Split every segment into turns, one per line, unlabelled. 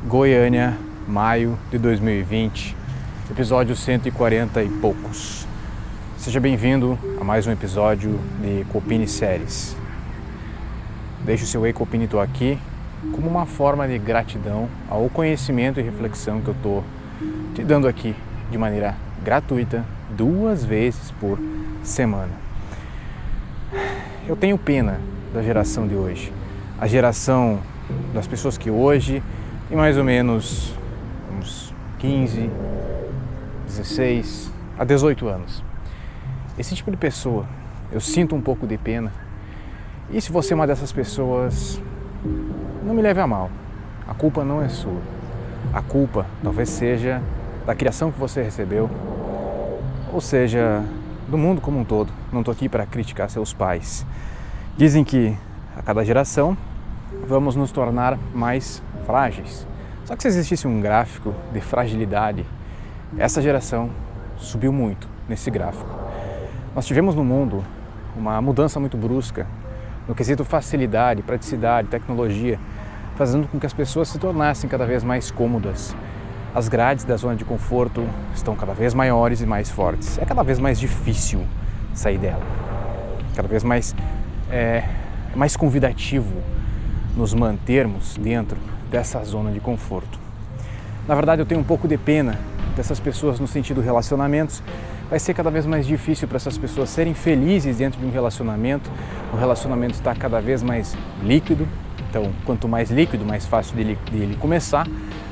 Goiânia, maio de 2020, episódio 140 e poucos. Seja bem-vindo a mais um episódio de Ecopine Séries. Deixe o seu Ecopine Tô Aqui como uma forma de gratidão ao conhecimento e reflexão que eu estou te dando aqui de maneira gratuita 2 vezes por semana. Eu tenho pena da geração de hoje, a geração das pessoas que hoje tem mais ou menos uns 15, 16 a 18 anos. Esse tipo de pessoa, eu sinto um pouco de pena. E se você é uma dessas pessoas, não me leve a mal. A culpa não é sua. A culpa talvez seja da criação que você recebeu, ou seja, do mundo como um todo. Não estou aqui para criticar seus pais. Dizem que a cada geração vamos nos tornar mais frágeis. Só que se existisse um gráfico de fragilidade, essa geração subiu muito nesse gráfico. Nós tivemos no mundo uma mudança muito brusca no quesito facilidade, praticidade, tecnologia, fazendo com que as pessoas se tornassem cada vez mais cômodas. As grades da zona de conforto estão cada vez maiores e mais fortes. É cada vez mais difícil sair dela. Cada vez mais convidativo nos mantermos dentro dessa zona de conforto. Na verdade, eu tenho um pouco de pena dessas pessoas no sentido relacionamentos. Vai ser cada vez mais difícil para essas pessoas serem felizes dentro de um relacionamento. O relacionamento está cada vez mais líquido, então quanto mais líquido, mais fácil dele começar,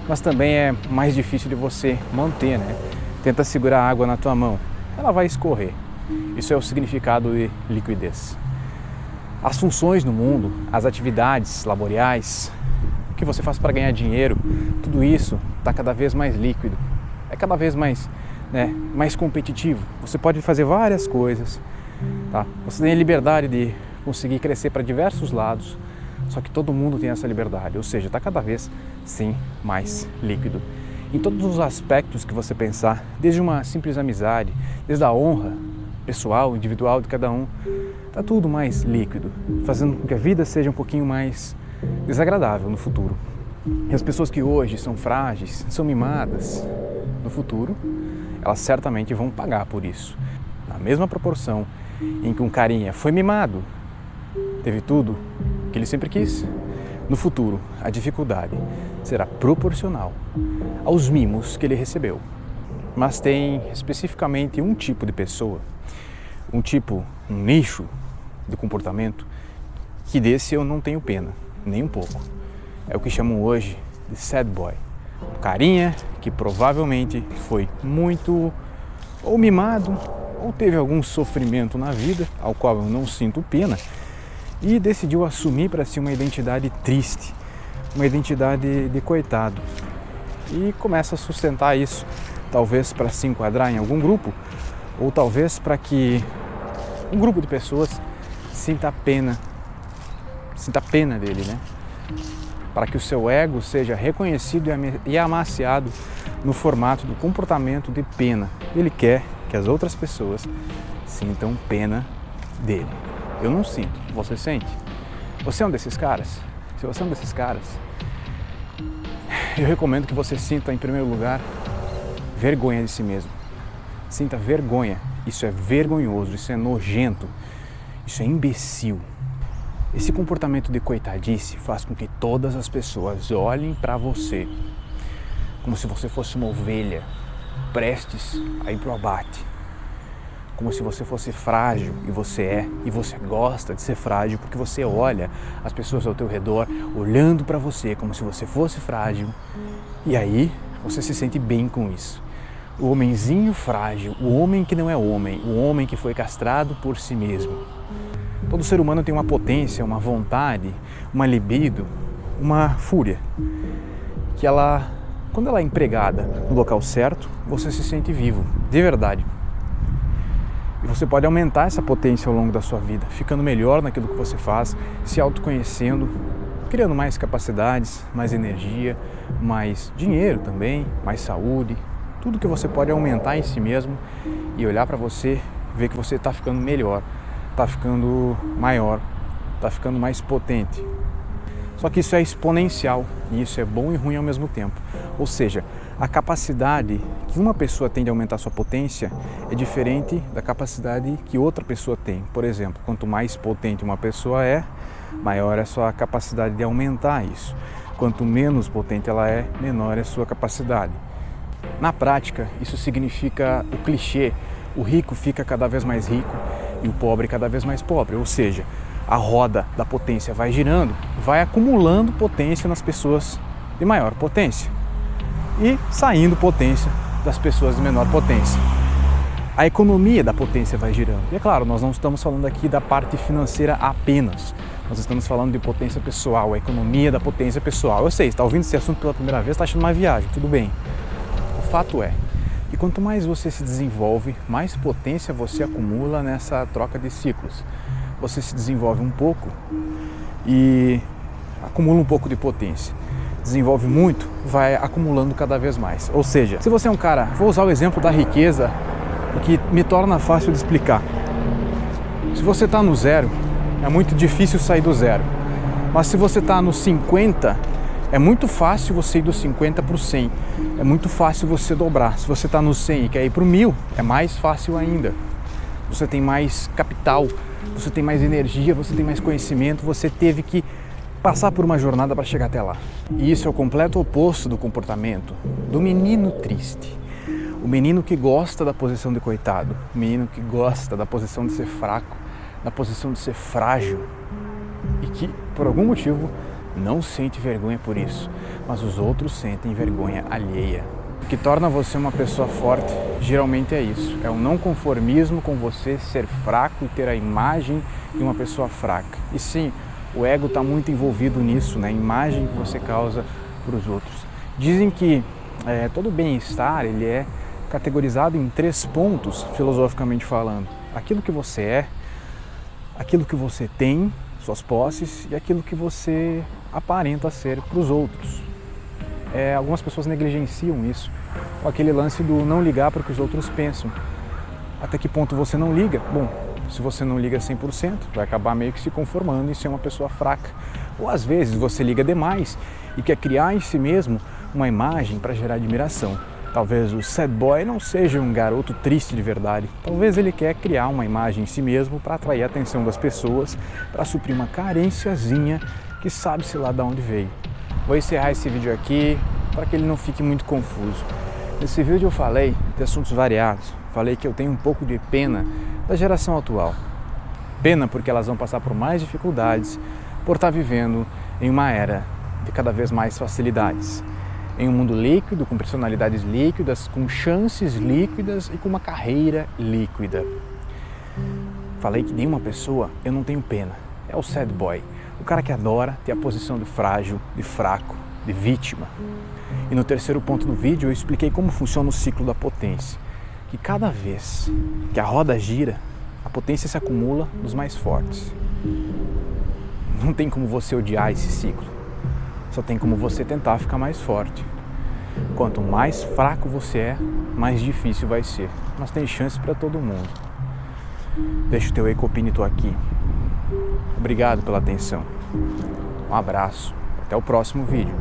mas também é mais difícil de você manter, né? Tenta segurar a água na tua mão, ela vai escorrer. Isso é o significado de liquidez. As funções no mundo, as atividades laboriais, o que você faz para ganhar dinheiro, tudo isso está cada vez mais líquido, é cada vez mais competitivo. Você pode fazer várias coisas, tá? Você tem a liberdade de conseguir crescer para diversos lados, só que todo mundo tem essa liberdade, ou seja, está cada vez, sim, mais líquido. Em todos os aspectos que você pensar, desde uma simples amizade, desde a honra pessoal, individual de cada um, está tudo mais líquido, fazendo com que a vida seja um pouquinho mais desagradável no futuro. E as pessoas que hoje são frágeis, são mimadas, no futuro, elas certamente vão pagar por isso. Na mesma proporção em que um carinha foi mimado, teve tudo que ele sempre quis, no futuro a dificuldade será proporcional aos mimos que ele recebeu. Mas tem especificamente um tipo de pessoa, um nicho de comportamento, que desse eu não tenho pena, nem um pouco. É o que chamam hoje de sad boy. Um carinha que provavelmente foi muito ou mimado ou teve algum sofrimento na vida, ao qual eu não sinto pena, e decidiu assumir para si uma identidade triste, uma identidade de coitado, e começa a sustentar isso, talvez para se enquadrar em algum grupo, ou talvez para que um grupo de pessoas sinta pena dele, né? Para que o seu ego seja reconhecido e amaciado no formato do comportamento de pena. Ele quer que as outras pessoas sintam pena dele. Eu não sinto, você sente? Você é um desses caras? Se você é um desses caras, eu recomendo que você sinta, em primeiro lugar, vergonha de si mesmo. Sinta vergonha. Isso é vergonhoso, isso é nojento, isso é imbecil. Esse comportamento de coitadice faz com que todas as pessoas olhem para você como se você fosse uma ovelha prestes a ir para o abate, como se você fosse frágil, e você gosta de ser frágil porque você olha as pessoas ao teu redor olhando para você como se você fosse frágil, e aí você se sente bem com isso. O homenzinho frágil, o homem que não é homem, o homem que foi castrado por si mesmo. Todo ser humano tem uma potência, uma vontade, uma libido, uma fúria, que quando ela é empregada no local certo, você se sente vivo, de verdade. E você pode aumentar essa potência ao longo da sua vida, ficando melhor naquilo que você faz, se autoconhecendo, criando mais capacidades, mais energia, mais dinheiro também, mais saúde. Tudo que você pode aumentar em si mesmo e olhar para você vê que você está ficando melhor, está ficando maior, está ficando mais potente. Só que isso é exponencial e isso é bom e ruim ao mesmo tempo. Ou seja, a capacidade que uma pessoa tem de aumentar sua potência é diferente da capacidade que outra pessoa tem. Por exemplo, quanto mais potente uma pessoa é, maior é a sua capacidade de aumentar isso. Quanto menos potente ela é, menor é a sua capacidade. Na prática, isso significa o clichê: o rico fica cada vez mais rico e o pobre cada vez mais pobre. Ou seja, a roda da potência vai girando, vai acumulando potência nas pessoas de maior potência e saindo potência das pessoas de menor potência. A economia da potência vai girando. E é claro, nós não estamos falando aqui da parte financeira apenas. Nós estamos falando de potência pessoal, a economia da potência pessoal. Eu sei, está ouvindo esse assunto pela primeira vez, está achando uma viagem, tudo bem. O fato é que quanto mais você se desenvolve, mais potência você acumula nessa troca de ciclos. Você se desenvolve um pouco e acumula um pouco de potência. Desenvolve muito, vai acumulando cada vez mais. Ou seja, se você é um cara, vou usar o exemplo da riqueza, porque me torna fácil de explicar. Se você está no zero, é muito difícil sair do zero. Mas se você está no 50, é muito fácil você ir do 50 para o 100. É muito fácil você dobrar. Se você está no 100 e quer ir para o 1000, é mais fácil ainda. Você tem mais capital, você tem mais energia, você tem mais conhecimento, você teve que passar por uma jornada para chegar até lá. E isso é o completo oposto do comportamento do menino triste. O menino que gosta da posição de coitado, o menino que gosta da posição de ser fraco, da posição de ser frágil e que, por algum motivo, não sente vergonha por isso, mas os outros sentem vergonha alheia. O que torna você uma pessoa forte geralmente é isso, é o não conformismo com você ser fraco e ter a imagem de uma pessoa fraca. E sim, o ego está muito envolvido nisso, na imagem que você causa para os outros. Dizem que todo bem-estar ele é categorizado em 3 pontos, filosoficamente falando. Aquilo que você é, aquilo que você tem, suas posses, e aquilo que você aparenta ser para os outros. Algumas pessoas negligenciam isso, com aquele lance do não ligar para o que os outros pensam. Até que ponto você não liga? Bom, se você não liga 100%, vai acabar meio que se conformando em ser uma pessoa fraca. Ou às vezes você liga demais e quer criar em si mesmo uma imagem para gerar admiração. Talvez o sad boy não seja um garoto triste de verdade. Talvez ele quer criar uma imagem em si mesmo para atrair a atenção das pessoas, para suprir uma carênciazinha que sabe-se lá de onde veio. Vou encerrar esse vídeo aqui para que ele não fique muito confuso. Nesse vídeo eu falei de assuntos variados. Falei que eu tenho um pouco de pena da geração atual. Pena porque elas vão passar por mais dificuldades por estar vivendo em uma era de cada vez mais facilidades. Em um mundo líquido, com personalidades líquidas, com chances líquidas e com uma carreira líquida. Falei que nenhuma pessoa eu não tenho pena. É o sad boy, o cara que adora ter a posição de frágil, de fraco, de vítima. E no terceiro ponto do vídeo eu expliquei como funciona o ciclo da potência. Que cada vez que a roda gira, a potência se acumula nos mais fortes. Não tem como você odiar esse ciclo. Só tem como você tentar ficar mais forte. Quanto mais fraco você é, mais difícil vai ser. Mas tem chance para todo mundo. Deixa o teu ecopínito aqui. Obrigado pela atenção. Um abraço. Até o próximo vídeo.